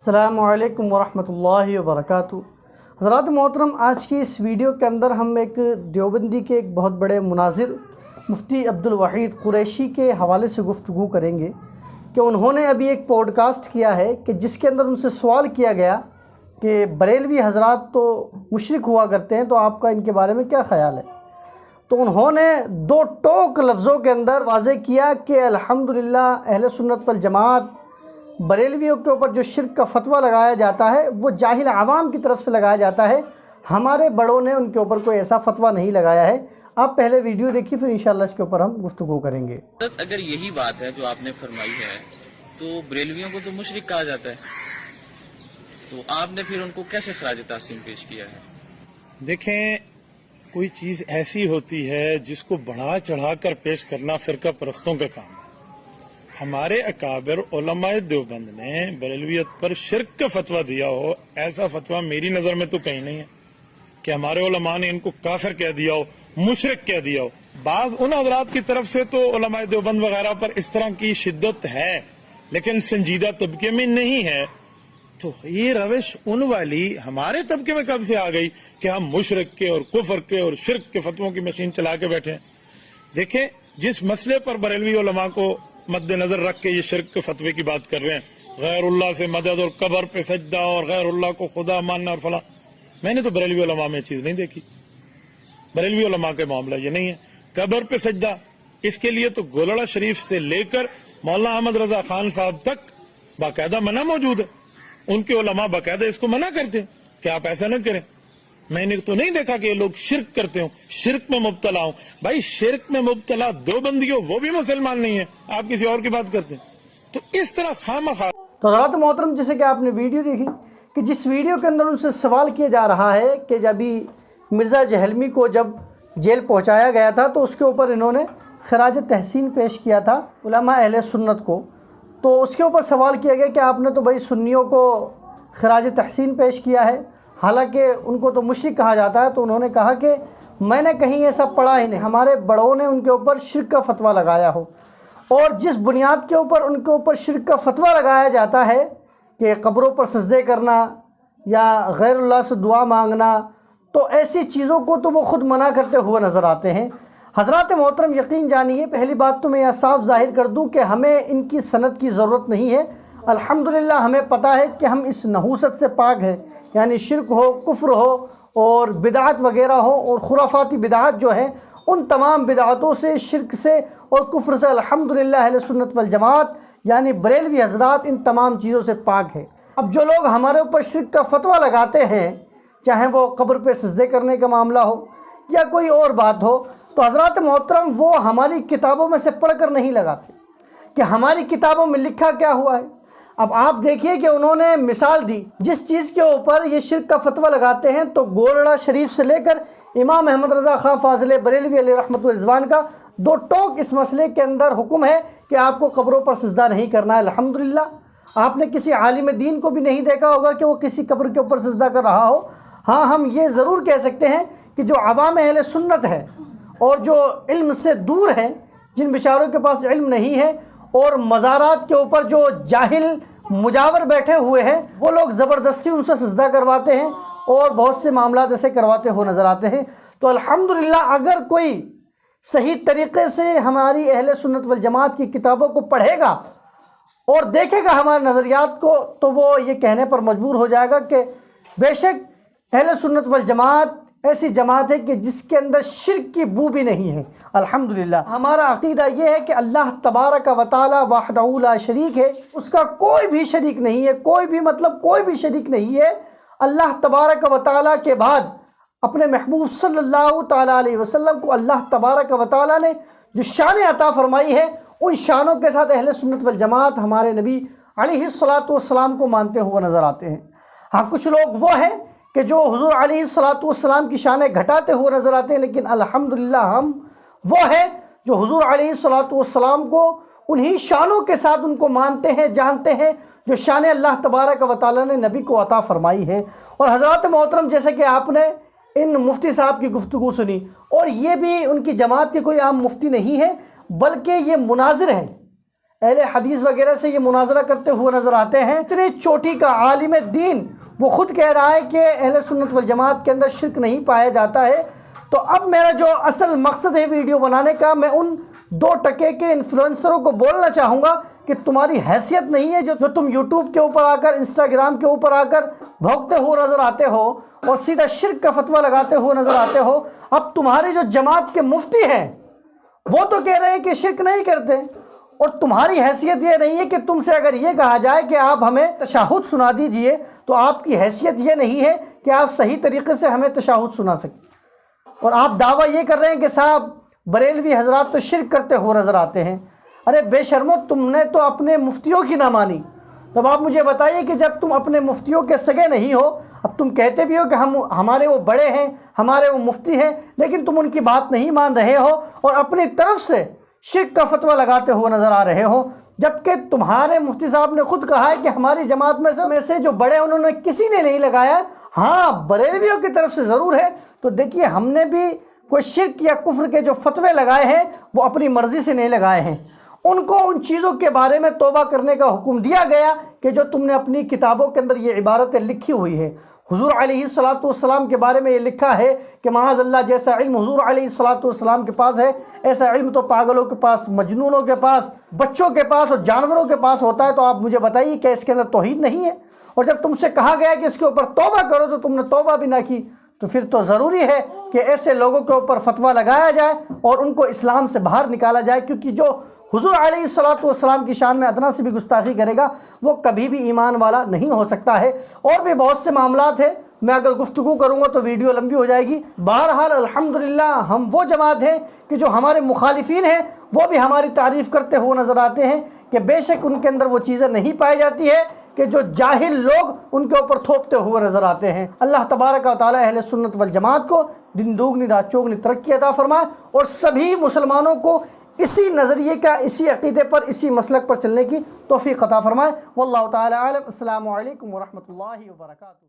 السلام علیکم ورحمۃ اللہ وبرکاتہ۔ حضرات محترم، آج کی اس ویڈیو کے اندر ہم ایک دیوبندی کے ایک بہت بڑے مناظر مفتی عبدالوحید قریشی کے حوالے سے گفتگو کریں گے کہ انہوں نے ابھی ایک پوڈ کاسٹ کیا ہے کہ جس کے اندر ان سے سوال کیا گیا کہ بریلوی حضرات تو مشرک ہوا کرتے ہیں، تو آپ کا ان کے بارے میں کیا خیال ہے؟ تو انہوں نے دو ٹوک لفظوں کے اندر واضح کیا کہ الحمدللہ اہل سنت والجماعت بریلویوں کے اوپر جو شرک کا فتویٰ لگایا جاتا ہے وہ جاہل عوام کی طرف سے لگایا جاتا ہے، ہمارے بڑوں نے ان کے اوپر کوئی ایسا فتویٰ نہیں لگایا ہے۔ آپ پہلے ویڈیو دیکھیے، پھر انشاءاللہ اس کے اوپر ہم گفتگو کریں گے۔ اگر یہی بات ہے جو آپ نے فرمائی ہے تو بریلویوں کو تو مشرک کہا جاتا ہے، تو آپ نے پھر ان کو کیسے خراج تحسین پیش کیا ہے؟ دیکھیں، کوئی چیز ایسی ہوتی ہے جس کو بڑھا چڑھا کر پیش کرنا فرقہ پرستوں کا کام ہے۔ ہمارے اکابر علماء دیوبند نے بریلویت پر شرک کا فتویٰ دیا ہو، ایسا فتویٰ میری نظر میں تو کہیں نہیں ہے کہ ہمارے علماء نے ان کو کافر کہہ دیا ہو، مشرک کہہ دیا ہو۔ بعض ان حضرات کی طرف سے تو علماء دیوبند وغیرہ پر اس طرح کی شدت ہے، لیکن سنجیدہ طبقے میں نہیں ہے۔ تو یہ روش ان والی ہمارے طبقے میں کب سے آ گئی کہ ہم مشرک کے اور کفر کے اور شرک کے فتووں کی مشین چلا کے بیٹھے ہیں؟ دیکھیں، جس مسئلے پر بریلوی علماء کو مد نظر رکھ کے یہ شرک کے فتوے کی بات کر رہے ہیں، غیر اللہ سے مدد اور قبر پہ سجدہ اور غیر اللہ کو خدا ماننا اور فلاں، میں نے تو بریلوی علماء میں چیز نہیں دیکھی۔ بریلوی علماء کے معاملہ یہ نہیں ہے۔ قبر پہ سجدہ، اس کے لیے تو گولڑا شریف سے لے کر مولانا احمد رضا خان صاحب تک باقاعدہ منع موجود ہے۔ ان کے علماء باقاعدہ اس کو منع کرتے ہیں کہ آپ ایسا نہ کریں۔ میں نے تو نہیں دیکھا کہ یہ لوگ شرک کرتے ہوں، شرک میں مبتلا ہوں۔ بھائی، شرک میں مبتلا دیوبندی ہو، وہ بھی مسلمان نہیں ہے، آپ کسی اور کی بات کرتے ہیں۔ تو اس طرح خامخواہ۔ تو حضرات محترم، جیسے کہ آپ نے ویڈیو دیکھی کہ جس ویڈیو کے اندر ان سے سوال کیا جا رہا ہے کہ جب مرزا جہلمی کو جب جیل پہنچایا گیا تھا تو اس کے اوپر انہوں نے خراج تحسین پیش کیا تھا علماء اہل سنت کو، تو اس کے اوپر سوال کیا گیا کہ آپ نے تو بھائی سنیوں کو خراج تحسین پیش کیا ہے، حالانکہ ان کو تو مشرک کہا جاتا ہے۔ تو انہوں نے کہا کہ میں نے کہیں ایسا پڑھا ہی نہیں، ہمارے بڑوں نے ان کے اوپر شرک کا فتویٰ لگایا ہو، اور جس بنیاد کے اوپر ان کے اوپر شرک کا فتویٰ لگایا جاتا ہے کہ قبروں پر سجدے کرنا یا غیر اللہ سے دعا مانگنا، تو ایسی چیزوں کو تو وہ خود منع کرتے ہوئے نظر آتے ہیں۔ حضرات محترم، یقین جانیے، پہلی بات تو میں یہ صاف ظاہر کر دوں کہ ہمیں ان کی سند کی ضرورت نہیں ہے۔ الحمدللہ ہمیں پتہ ہے کہ ہم اس نحوست سے پاک ہیں، یعنی شرک ہو، کفر ہو اور بدعت وغیرہ ہو، اور خرافاتی بدعات جو ہیں ان تمام بدعاتوں سے، شرک سے اور کفر سے الحمدللہ اہل سنت والجماعت یعنی بریلوی حضرات ان تمام چیزوں سے پاک ہے۔ اب جو لوگ ہمارے اوپر شرک کا فتویٰ لگاتے ہیں، چاہے وہ قبر پہ سجدے کرنے کا معاملہ ہو یا کوئی اور بات ہو، تو حضرات محترم وہ ہماری کتابوں میں سے پڑھ کر نہیں لگاتے کہ ہماری کتابوں میں لکھا کیا ہوا ہے۔ اب آپ دیکھیے کہ انہوں نے مثال دی جس چیز کے اوپر یہ شرک کا فتویٰ لگاتے ہیں، تو گولڑا شریف سے لے کر امام احمد رضا خان فاضل بریلوی علیہ رحمۃ الرضوان کا دو ٹوک اس مسئلے کے اندر حکم ہے کہ آپ کو قبروں پر سجدہ نہیں کرنا ہے۔ الحمدللہ آپ نے کسی عالم دین کو بھی نہیں دیکھا ہوگا کہ وہ کسی قبر کے اوپر سجدہ کر رہا ہو۔ ہاں، ہم یہ ضرور کہہ سکتے ہیں کہ جو عوام اہل سنت ہے اور جو علم سے دور ہیں، جن بیچاروں کے پاس علم نہیں ہے، اور مزارات کے اوپر جو جاہل مجاور بیٹھے ہوئے ہیں، وہ لوگ زبردستی ان سے سجدہ کرواتے ہیں اور بہت سے معاملات ایسے کرواتے ہوئے نظر آتے ہیں۔ تو الحمدللہ اگر کوئی صحیح طریقے سے ہماری اہل سنت والجماعت کی کتابوں کو پڑھے گا اور دیکھے گا ہمارے نظریات کو، تو وہ یہ کہنے پر مجبور ہو جائے گا کہ بے شک اہل سنت والجماعت ایسی جماعت ہے کہ جس کے اندر شرک کی بو بھی نہیں ہے۔ الحمدللہ ہمارا عقیدہ یہ ہے کہ اللہ تبارک و تعالی وحدہ لا شریک ہے، اس کا کوئی بھی شریک نہیں ہے، کوئی بھی کوئی بھی شریک نہیں ہے۔ اللہ تبارک و تعالی کے بعد اپنے محبوب صلی اللہ تعالیٰ علیہ وسلم کو اللہ تبارک و تعالی نے جو شان عطا فرمائی ہے، ان شانوں کے ساتھ اہل سنت والجماعت ہمارے نبی علیہ الصلاۃ والسلام کو مانتے ہوئے نظر آتے ہیں۔ ہاں، کچھ لوگ وہ ہیں کہ جو حضور علیہ الصلاۃ والسلام کی شانیں گھٹاتے ہوئے نظر آتے ہیں، لیکن الحمدللہ ہم وہ ہیں جو حضور علیہ الصلاۃ والسلام کو انہی شانوں کے ساتھ ان کو مانتے ہیں، جانتے ہیں جو شان اللہ تبارک و تعالیٰ نے نبی کو عطا فرمائی ہے۔ اور حضرات محترم، جیسے کہ آپ نے ان مفتی صاحب کی گفتگو سنی، اور یہ بھی ان کی جماعت کی کوئی عام مفتی نہیں ہے، بلکہ یہ مناظر ہیں، اہل حدیث وغیرہ سے یہ مناظرہ کرتے ہوئے نظر آتے ہیں. اتنی چوٹی کا عالم دین وہ خود کہہ رہا ہے کہ اہل سنت والجماعت کے اندر شرک نہیں پایا جاتا ہے. تو اب میرا جو اصل مقصد ہے ویڈیو بنانے کا، میں ان 2 ٹکے کے انفلوئنسروں کو بولنا چاہوں گا کہ تمہاری حیثیت نہیں ہے جو تم یوٹیوب کے اوپر آ کر، انسٹاگرام کے اوپر آ کر بھونکتے ہوئے نظر آتے ہو اور سیدھا شرک کا فتویٰ لگاتے ہوئے نظر آتے ہو. اب تمہارے جو جماعت کے مفتی ہیں وہ تو کہہ رہے ہیں کہ شرک نہیں کرتے، اور تمہاری حیثیت یہ نہیں ہے کہ تم سے اگر یہ کہا جائے کہ آپ ہمیں تشہد سنا دیجئے تو آپ کی حیثیت یہ نہیں ہے کہ آپ صحیح طریقے سے ہمیں تشہد سنا سکیں. اور آپ دعویٰ یہ کر رہے ہیں کہ صاحب بریلوی حضرات تو شرک کرتے ہوئے نظر آتے ہیں. ارے بے شرمو، تم نے تو اپنے مفتیوں کی نہ مانی. تب آپ مجھے بتائیے کہ جب تم اپنے مفتیوں کے سگے نہیں ہو، اب تم کہتے بھی ہو کہ ہمارے وہ بڑے ہیں، ہمارے وہ مفتی ہیں، لیکن تم ان کی بات نہیں مان رہے ہو اور اپنی طرف سے شرک کا فتویٰ لگاتے ہوئے نظر آ رہے ہو، جبکہ تمہارے مفتی صاحب نے خود کہا ہے کہ ہماری جماعت میں سے جو بڑے انہوں نے کسی نے نہیں لگایا. ہاں بریلویوں کی طرف سے ضرور ہے. تو دیکھیے، ہم نے بھی کوئی شرک یا کفر کے جو فتوے لگائے ہیں وہ اپنی مرضی سے نہیں لگائے ہیں. ان کو ان چیزوں کے بارے میں توبہ کرنے کا حکم دیا گیا کہ جو تم نے اپنی کتابوں کے اندر یہ عبارتیں لکھی ہوئی ہیں. حضور علیہ الصلاۃ کے بارے میں یہ لکھا ہے کہ معاذ اللہ جیسا علم حضور علیہ الصلاۃ کے پاس ہے، ایسا علم تو پاگلوں کے پاس، مجنونوں کے پاس، بچوں کے پاس اور جانوروں کے پاس ہوتا ہے. تو آپ مجھے بتائیے کہ اس کے اندر توحید نہیں ہے؟ اور جب تم سے کہا گیا کہ اس کے اوپر توبہ کرو تو تم نے توبہ بھی نہ کی. تو پھر تو ضروری ہے کہ ایسے لوگوں کے اوپر فتویٰ لگایا جائے اور ان کو اسلام سے باہر نکالا جائے، کیونکہ جو حضور علیہ الصلاۃ کی شان میں ادنا سے بھی گستاخی کرے گا وہ کبھی بھی ایمان والا نہیں ہو سکتا ہے. اور بھی بہت سے معاملات ہیں، میں اگر گفتگو کروں گا تو ویڈیو لمبی ہو جائے گی. بہرحال الحمدللہ ہم وہ جماعت ہیں کہ جو ہمارے مخالفین ہیں وہ بھی ہماری تعریف کرتے ہوئے نظر آتے ہیں کہ بے شک ان کے اندر وہ چیزیں نہیں پائی جاتی ہے کہ جو جاہل لوگ ان کے اوپر تھوپتے ہوئے نظر آتے ہیں. اللہ تبارک و تعالی اہل سنت والجماعت کو دن دوگنی رات چوگنی ترقی عطا فرمائے اور سبھی مسلمانوں کو اسی نظریے کا، اسی عقیدے پر، اسی مسلک پر چلنے کی توفیق عطا فرمائے. واللہ تعالی عالم. السلام علیکم ورحمۃ اللہ وبرکاتہ.